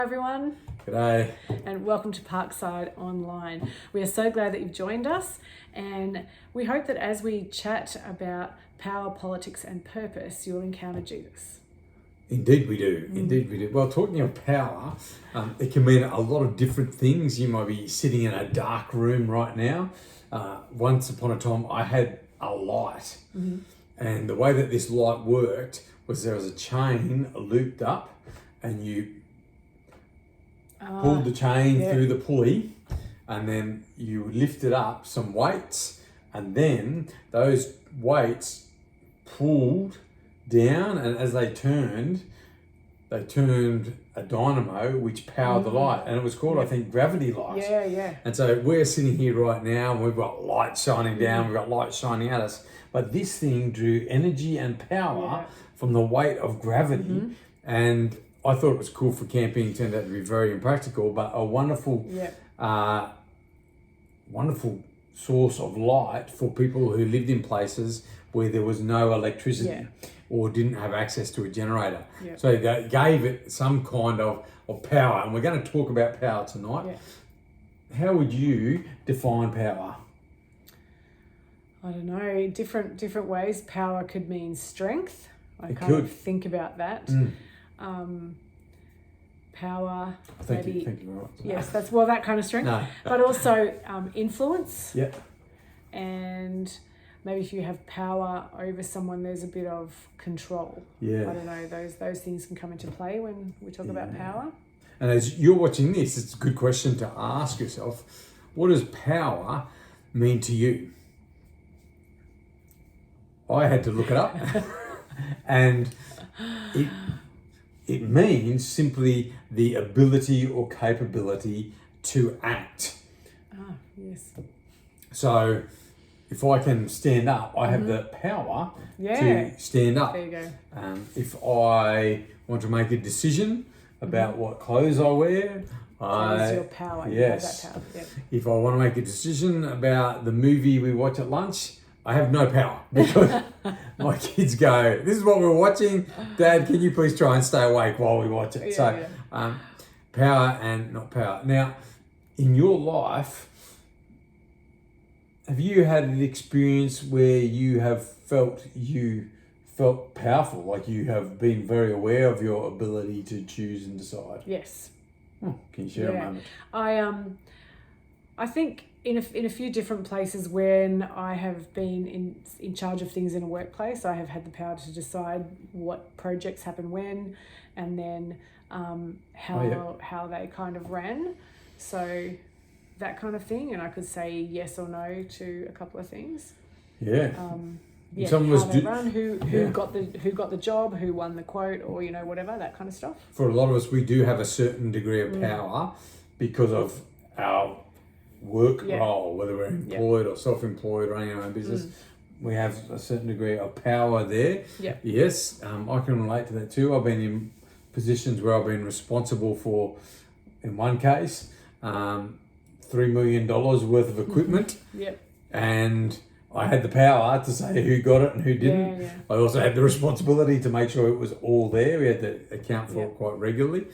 Everyone, G'day. and welcome to Parkside Online. We are so glad that you've joined us, and we hope that as we chat about power, politics, and purpose, you'll encounter Jesus. Indeed we do. Indeed we do. Well, talking of power, it can mean a lot of different things. You might be sitting in a dark room right now. Once upon a time, I had a light. And the way that this light worked was there was a chain looped up, and you pulled the chain through the pulley, and then you lifted up some weights, and then those weights pulled down, and as they turned a dynamo which powered the light, and it was called, I think, gravity light. Yeah. And so we're sitting here right now, and we've got light shining down, we've got light shining at us, but this thing drew energy and power from the weight of gravity, and I thought it was cool for camping. It turned out to be very impractical, but a wonderful source of light for people who lived in places where there was no electricity or didn't have access to a generator. So they gave it some kind of power, and we're going to talk about power tonight. How would you define power? I don't know, different ways. Power could mean strength. I kind of think about that. Power, Thank you very much. Yes, that's that kind of strength. No. But also influence. Yeah. And maybe if you have power over someone, there's a bit of control. Yeah. I don't know, those things can come into play when we talk about power. And as you're watching this, it's a good question to ask yourself, what does power mean to you? I had to look it up. And it means simply the ability or capability to act. Yes. So if I can stand up, I have the power to stand up. There you go. If I want to make a decision about what clothes I wear, That is your power. Yes. You have that power. Yep. If I want to make a decision about the movie we watch at lunch, I have no power because my kids go, this is what we're watching. Dad, can you please try and stay awake while we watch it? Power and not power. Now, in your life, have you had an experience where you have felt powerful, like you have been very aware of your ability to choose and decide? Yes. Can you share a moment? I think in a few different places when I have been in charge of things in a workplace, I have had the power to decide what projects happen when, and then how they kind of ran. So that kind of thing, and I could say yes or no to a couple of things. Some of us run, who got the job, who won the quote, or whatever, that kind of stuff. For a lot of us, we do have a certain degree of power because of our work role, whether we're employed or self-employed, running our own business. We have a certain degree of power there. Yes, I can relate to that too. I've been in positions where I've been responsible for, in one case, $3 million worth of equipment. And I had the power to say who got it and who didn't. I also had the responsibility to make sure it was all there. We had to account for it quite regularly.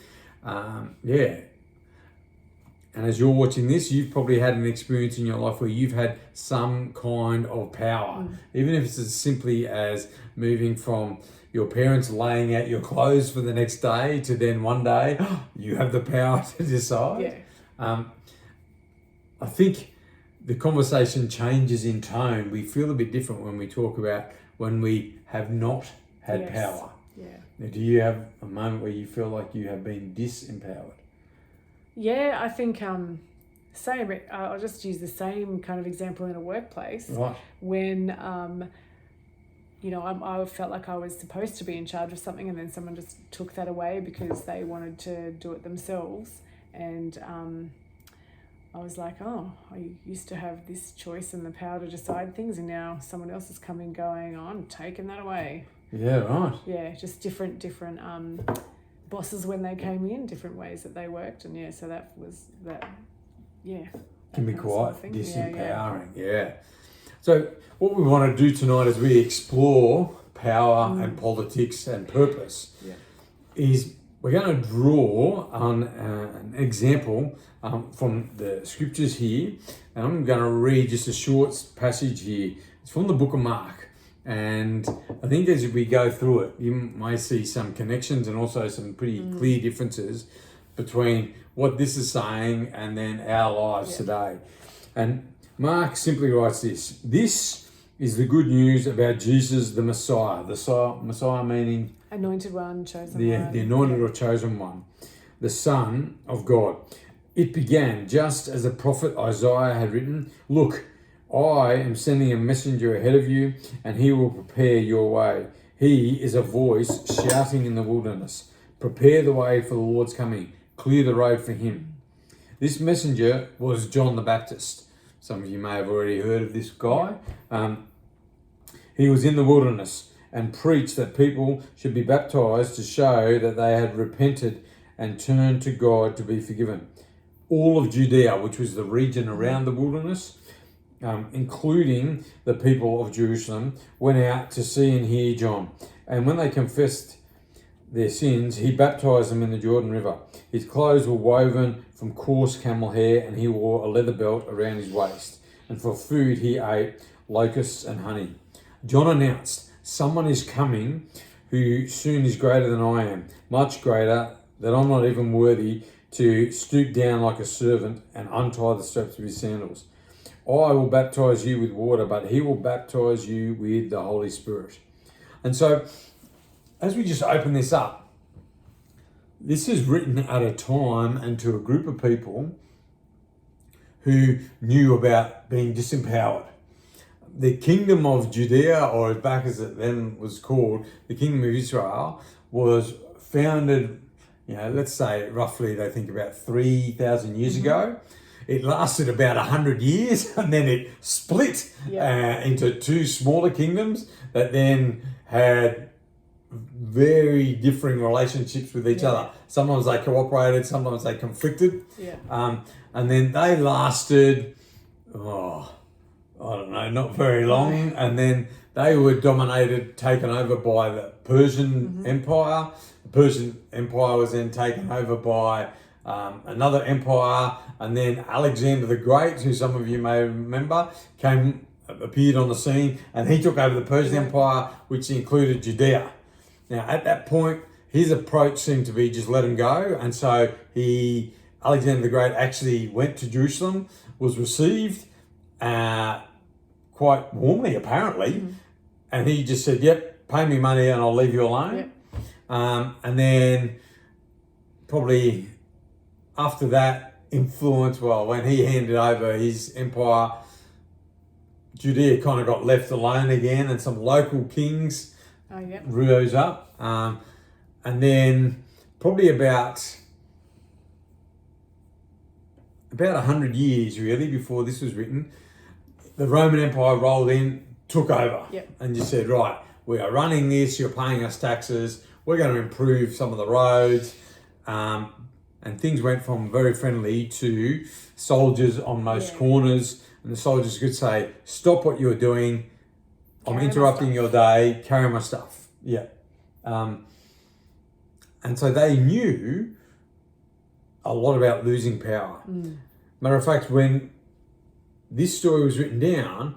And as you're watching this, you've probably had an experience in your life where you've had some kind of power. Even if it's as simply as moving from your parents laying out your clothes for the next day to then one day, you have the power to decide. I think the conversation changes in tone. We feel a bit different when we talk about when we have not had power. Now, do you have a moment where you feel like you have been disempowered? Yeah, I think same. I'll just use the same kind of example in a workplace. Right. When I felt like I was supposed to be in charge of something, and then someone just took that away because they wanted to do it themselves, and I was like, oh, I used to have this choice and the power to decide things, and now someone else is coming, going, oh, I'm taking that away. Yeah, right. Yeah, just different bosses when they came in, different ways that they worked, and so that was that. Can be quite disempowering. So what we want to do tonight as we explore power and politics and purpose is we're going to draw on an example from the scriptures here. And I'm going to read just a short passage here. It's from the book of Mark. And I think as we go through it, you may see some connections and also some pretty clear differences between what this is saying and then our lives today. And Mark simply writes this. This is the good news about Jesus, the Messiah. The Messiah meaning? Anointed one, chosen one. The anointed or chosen one. The Son of God. It began just as the prophet Isaiah had written, "Look, I am sending a messenger ahead of you, and he will prepare your way. He is a voice shouting in the wilderness, prepare the way for the Lord's coming, clear the road for him." This messenger was John the Baptist. Some of you may have already heard of this guy. He was in the wilderness and preached that people should be baptized to show that they had repented and turned to God to be forgiven. All of Judea, which was the region around the wilderness, including the people of Jerusalem, went out to see and hear John. And when they confessed their sins, he baptized them in the Jordan River. His clothes were woven from coarse camel hair, and he wore a leather belt around his waist. And for food he ate locusts and honey. John announced, "Someone is coming who soon is greater than I am, much greater, that I'm not even worthy to stoop down like a servant and untie the straps of his sandals. I will baptize you with water, but he will baptize you with the Holy Spirit." And so, as we just open this up, this is written at a time and to a group of people who knew about being disempowered. The kingdom of Judea, or back as it then was called, the kingdom of Israel, was founded, let's say roughly, they think about 3,000 years ago. It lasted about 100 years, and then it split into two smaller kingdoms that then had very differing relationships with each other. Sometimes they cooperated, sometimes they conflicted. And then they lasted, not very long. And then they were taken over by the Persian Empire. The Persian Empire was then taken over by another empire, and then Alexander the Great, who some of you may remember, appeared on the scene, and he took over the Persian Empire, which included Judea. Now, at that point, his approach seemed to be just let him go, and so Alexander the Great actually went to Jerusalem, was received quite warmly, apparently, and he just said, "Yep, pay me money and I'll leave you alone." And then probably after that influence, when he handed over his empire, Judea kind of got left alone again, and some local kings rose up. And then probably about 100 years really before this was written, the Roman Empire rolled in, took over, and just said, "Right, we are running this, you're paying us taxes, we're going to improve some of the roads." And things went from very friendly to soldiers on most corners, and the soldiers could say, "Stop what you're doing, I'm interrupting your day, carry my stuff." And so they knew a lot about losing power. Matter of fact, when this story was written down,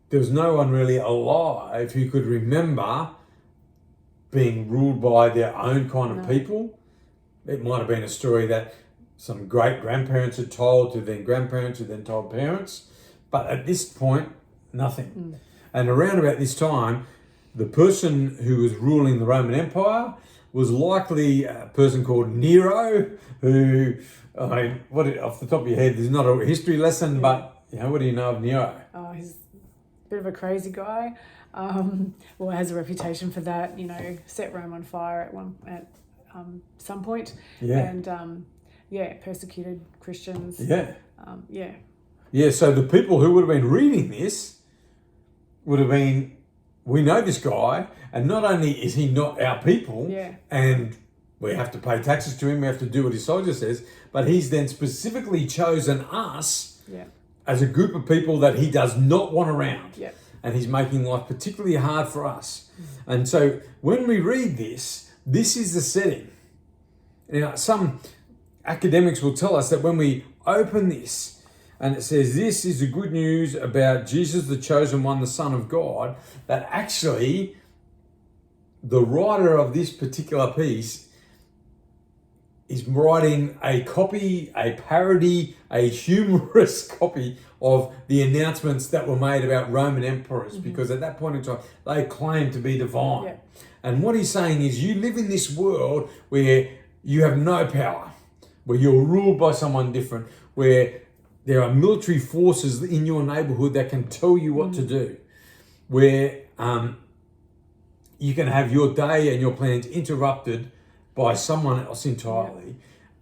there was no one really alive who could remember being ruled by their own kind of people. It might have been a story that some great-grandparents had told to their grandparents, who then told parents. But at this point, nothing. And around about this time, the person who was ruling the Roman Empire was likely a person called Nero, who, off the top of your head, there's not a history lesson, but what do you know of Nero? Oh, he's a bit of a crazy guy. Has a reputation for that, set Rome on fire at some point, and persecuted Christians. So the people who would have been reading this would have been, we know this guy, and not only is he not our people, and we have to pay taxes to him, we have to do what his soldier says, but he's then specifically chosen us as a group of people that he does not want around. And he's making life particularly hard for us. And so when we read this is the setting. Now, some academics will tell us that when we open this and it says this is the good news about Jesus, the chosen one, the Son of God, that actually the writer of this particular piece is writing a copy, a parody, a humorous copy of the announcements that were made about Roman emperors, because at that point in time, they claimed to be divine. Yeah. And what he's saying is, you live in this world where you have no power, where you're ruled by someone different, where there are military forces in your neighborhood that can tell you what to do, where you can have your day and your plans interrupted by someone else entirely.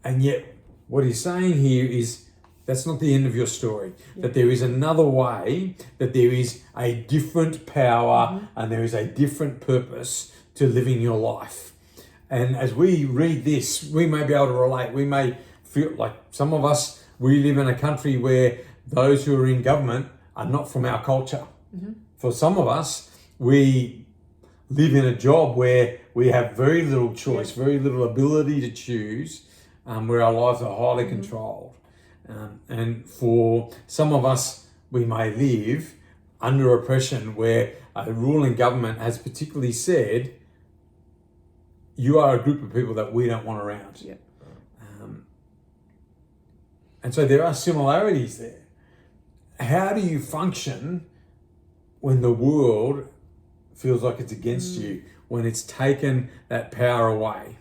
And yet what he's saying here is that's not the end of your story, that there is another way, that there is a different power and there is a different purpose to living your life. And as we read this, we may be able to relate. We may feel like some of us, we live in a country where those who are in government are not from our culture. For some of us, we live in a job where we have very little choice, very little ability to choose, where our lives are highly controlled. And for some of us, we may live under oppression where a ruling government has particularly said, you are a group of people that we don't want around. Yeah. And so there are similarities there. How do you function when the world feels like it's against you, when it's taken that power away?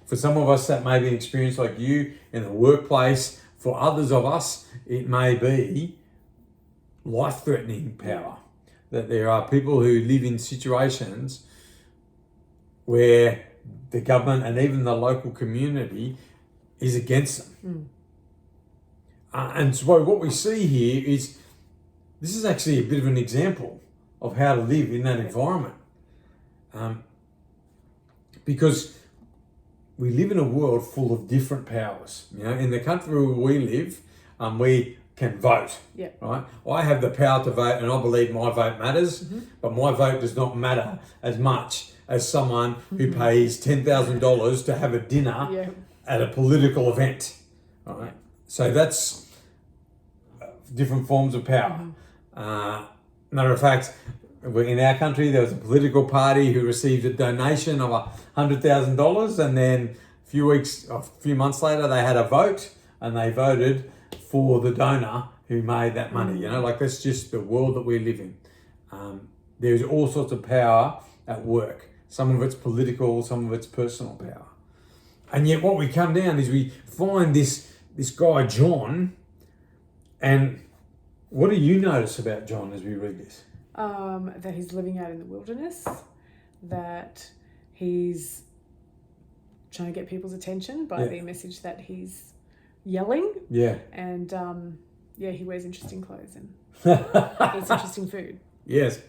For some of us, that may be an experience like you in the workplace. For others of us, it may be life-threatening power. That there are people who live in situations where the government and even the local community is against them. And so what we see here is, this is actually a bit of an example of how to live in that environment. Because we live in a world full of different powers. You know, in the country where we live, we can vote. Yeah. Right? I have the power to vote, and I believe my vote matters, but my vote does not matter as much as someone who pays $10,000 to have a dinner at a political event. Right? So that's different forms of power. Matter of fact, in our country, there was a political party who received a donation of $100,000, and then a few months later, they had a vote, and they voted for the donor who made that money. You know, like, that's just the world that we live in. There's all sorts of power at work. Some of it's political, some of it's personal power. And yet what we come down is we find this guy, John, and what do you notice about John as we read this? That he's living out in the wilderness, that he's trying to get people's attention by the message that he's yelling. Yeah. And he wears interesting clothes and eats interesting food. Yes.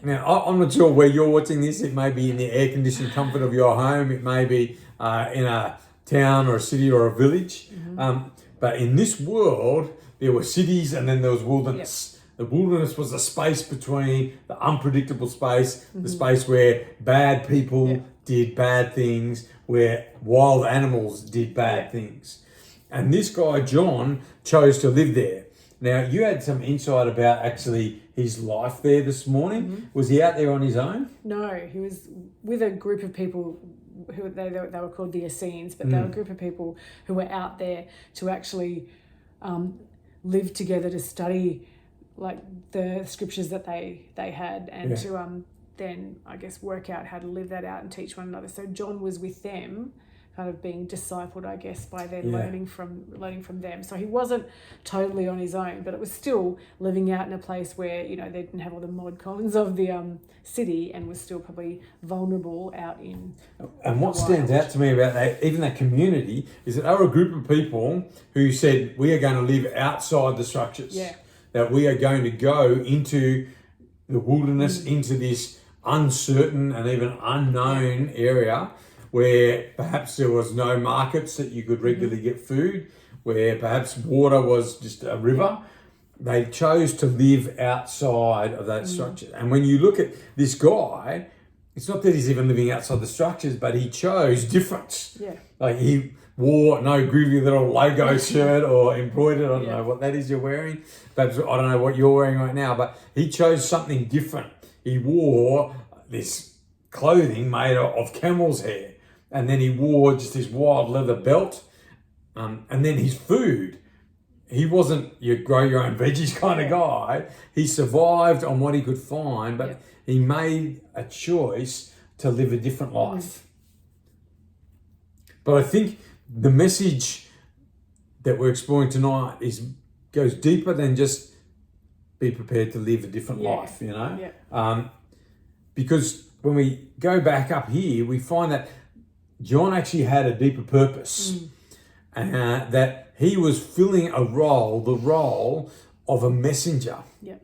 Now, I'm not sure where you're watching this. It may be in the air-conditioned comfort of your home. It may be in a town or a city or a village. But in this world, there were cities and then there was wilderness. The wilderness was the space between, the unpredictable space, the space where bad people did bad things, where wild animals did bad things. And this guy, John, chose to live there. Now, you had some insight about actually his life there this morning. Was he out there on his own? No, he was with a group of people who they were called the Essenes, but they were a group of people who were out there to actually live together to study like the scriptures that they had, and to then I guess work out how to live that out and teach one another. So John was with them, kind of being discipled, I guess, by them, learning from them. So he wasn't totally on his own, but it was still living out in a place where, you know, they didn't have all the mod cons of the city, and was still probably vulnerable out in. And what stands out to me about that, even that community, is that they were a group of people who said, we are going to live outside the structures. Yeah. That we are going to go into the wilderness, into this uncertain and even unknown area where perhaps there was no markets that you could regularly get food, where perhaps water was just a river. They chose to live outside of that structure. And when you look at this guy, it's not that he's even living outside the structures, but he chose difference. Yeah. Like he wore no groovy little logo shirt or embroidered, I don't know what that is you're wearing. Perhaps, I don't know what you're wearing right now, but he chose something different. He wore this clothing made of camel's hair, and then he wore just this wild leather belt, and then his food. He wasn't your grow your own veggies kind of guy. He survived on what he could find, but he made a choice to live a different life. But I think the message that we're exploring tonight goes deeper than just be prepared to live a different life, you know? Yeah. Because when we go back up here, we find that John actually had a deeper purpose. That he was filling the role of a messenger. Yeah.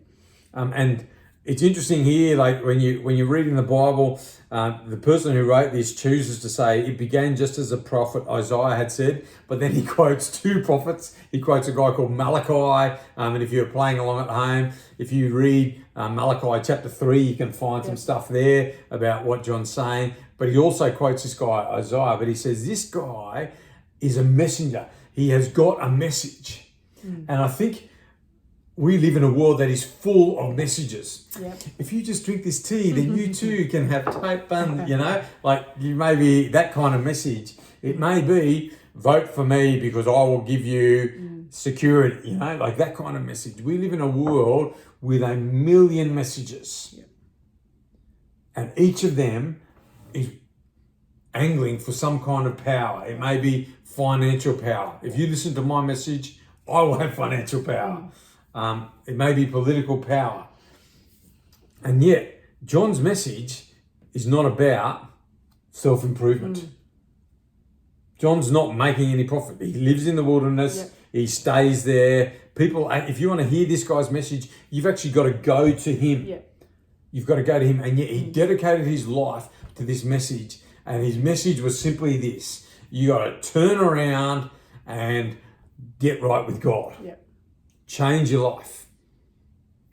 And it's interesting here, like when you're reading the Bible, the person who wrote this chooses to say it began just as a prophet Isaiah had said, but then he quotes two prophets. He quotes a guy called Malachi, and if you're playing along at home, if you read Malachi chapter 3, you can find some stuff there about what John's saying. But he also quotes this guy Isaiah, but he says this guy is a messenger. He has got a message. And I think we live in a world that is full of messages. Yep. If you just drink this tea, then you too can have tight fun, you know? Like you may be that kind of message. It may be vote for me because I will give you security, you know? Like that kind of message. We live in a world with 1 million messages. Yep. And each of them is angling for some kind of power. It may be financial power. If you listen to my message, I will have financial power. It may be political power. And yet, John's message is not about self-improvement. John's not making any profit. He lives in the wilderness. Yep. He stays there. People, if you want to hear this guy's message, you've actually got to go to him. Yep. You've got to go to him. And yet he dedicated his life to this message. And his message was simply this: you got to turn around and get right with God. Yep. Change your life.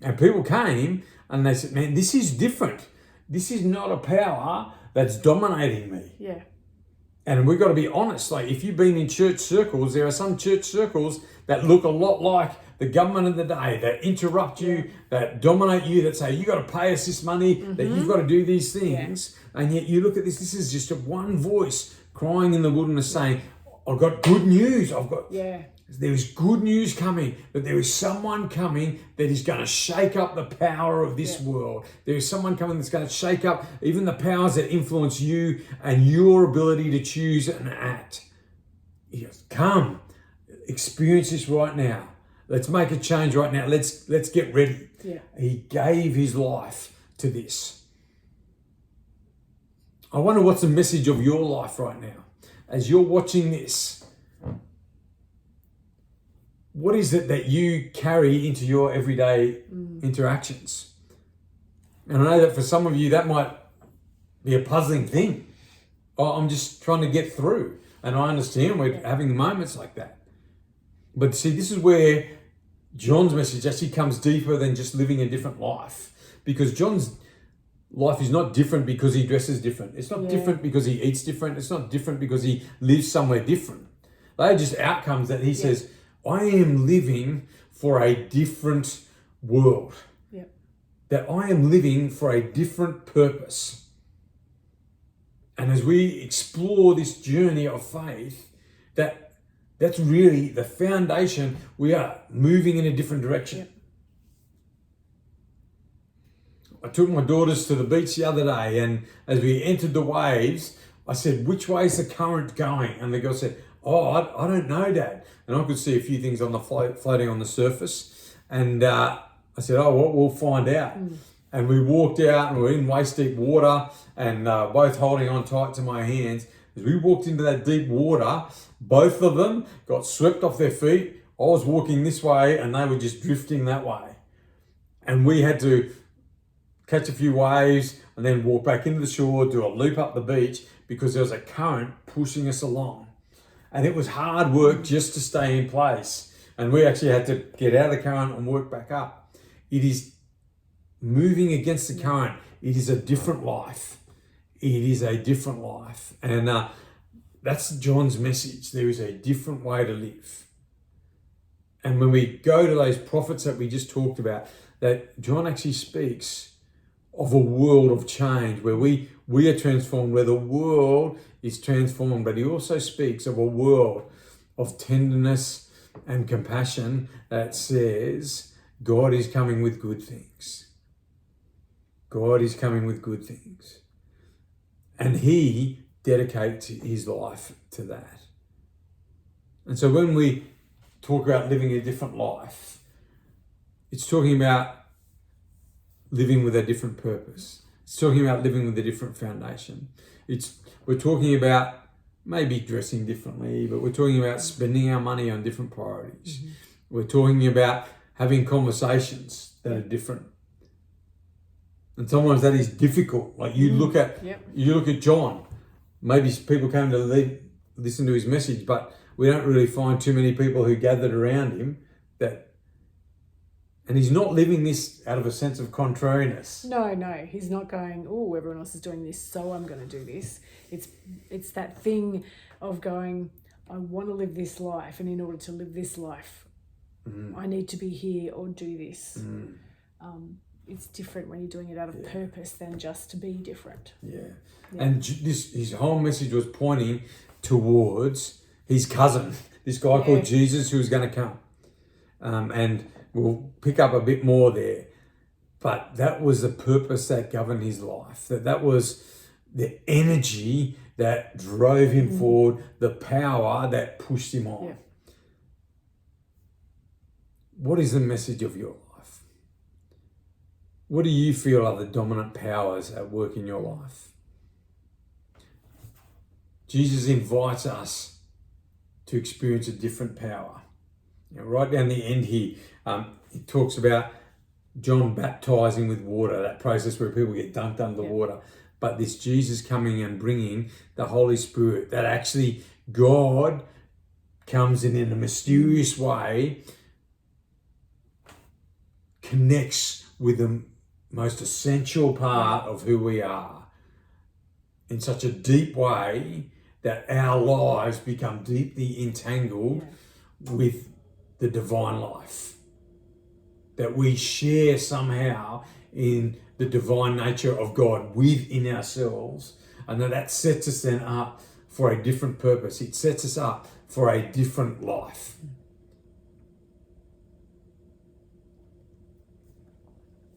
And people came and they said, man, this is different. This is not a power that's dominating me. Yeah. And we've got to be honest. Like if you've been in church circles, there are some church circles that look a lot like the government of the day, that interrupt you, that dominate you, that say, you got to pay us this money, that you've got to do these things. Yeah. And yet you look at this is just a one voice crying in the wilderness saying, I've got good news. There is good news coming, that there is someone coming that is going to shake up the power of this world. There is someone coming that's going to shake up even the powers that influence you and your ability to choose and act. He goes, come, experience this right now. Let's make a change right now. Let's get ready. Yeah. He gave his life to this. I wonder what's the message of your life right now. As you're watching this, what is it that you carry into your everyday interactions? And I know that for some of you, that might be a puzzling thing. Oh, I'm just trying to get through. And I understand we're having moments like that. But see, this is where John's message actually comes deeper than just living a different life. Because John's life is not different because he dresses different. It's not different because he eats different. It's not different because he lives somewhere different. They are just outcomes that he says, I am living for a different world. Yeah. That I am living for a different purpose. And as we explore this journey of faith, that's really the foundation. We are moving in a different direction. I took my daughters to the beach the other day, and as we entered the waves, I said, which way is the current going? And the girl said, oh, I don't know, Dad. And I could see a few things on the floating on the surface. And I said, oh, well, we'll find out. And we walked out and we were in waist deep water and both holding on tight to my hands. As we walked into that deep water, both of them got swept off their feet. I was walking this way and they were just drifting that way. And we had to catch a few waves and then walk back into the shore, do a loop up the beach because there was a current pushing us along. And it was hard work just to stay in place. And we actually had to get out of the current and work back up. It is moving against the current. It is a different life. it is a different life. And that's John's message. There is a different way to live. And when we go to those prophets that we just talked about, that John actually speaks of a world of change where we are transformed, where the world is transformed. But he also speaks of a world of tenderness and compassion that says God is coming with good things. God is coming with good things. And he dedicates his life to that. And so when we talk about living a different life, it's talking about living with a different purpose. It's talking about living with a different foundation. We're talking about maybe dressing differently, but we're talking about spending our money on different priorities. Mm-hmm. We're talking about having conversations that are different. And sometimes that is difficult. Like you look at John. Maybe people came to listen to his message, but we don't really find too many people who gathered around him and he's not living this out of a sense of contrariness. No, he's not going, oh, everyone else is doing this, so I'm going to do this. It's that thing of going, I want to live this life, and in order to live this life, I need to be here or do this. It's different when you're doing it out of purpose than just to be different. Yeah. And his whole message was pointing towards his cousin, this guy called Jesus, who's going to come. And we'll pick up a bit more there. But that was the purpose that governed his life. That was the energy that drove him forward, the power that pushed him on. Yeah. What is the message of your life? What do you feel are the dominant powers at work in your life? Jesus invites us to experience a different power. Right down the end here, he talks about John baptizing with water, that process where people get dunked under the water. But this Jesus coming and bringing the Holy Spirit, that actually God comes in a mysterious way, connects with the most essential part of who we are in such a deep way that our lives become deeply entangled with the divine life. That we share somehow in the divine nature of God within ourselves, and that sets us then up for a different purpose. It sets us up for a different life.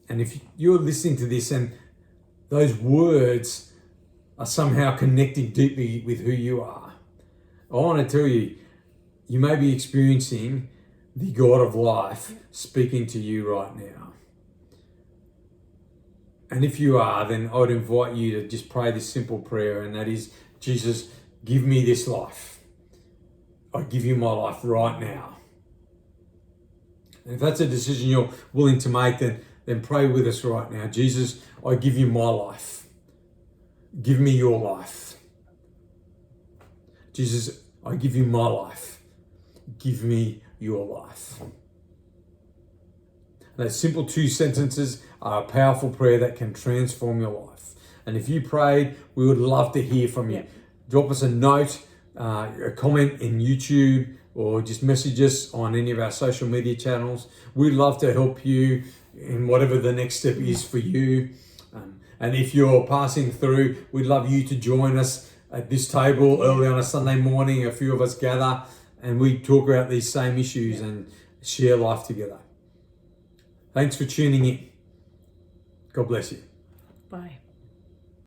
And if you're listening to this and those words are somehow connecting deeply with who you are, I want to tell you, you may be experiencing the God of life speaking to you right now. And if you are, then I would invite you to just pray this simple prayer, and that is, Jesus, give me this life. I give you my life right now. And if that's a decision you're willing to make, then pray with us right now. Jesus, I give you my life. Give me your life. Jesus, I give you my life. Give me your life. Those simple 2 sentences are a powerful prayer that can transform your life. And if you prayed, we would love to hear from you. Drop us a note, a comment in YouTube, or just message us on any of our social media channels. We'd love to help you in whatever the next step is for you. And if you're passing through, we'd love you to join us at this table early on a Sunday morning. A few of us gather and we talk about these same issues and share life together. Thanks for tuning in. God bless you. Bye.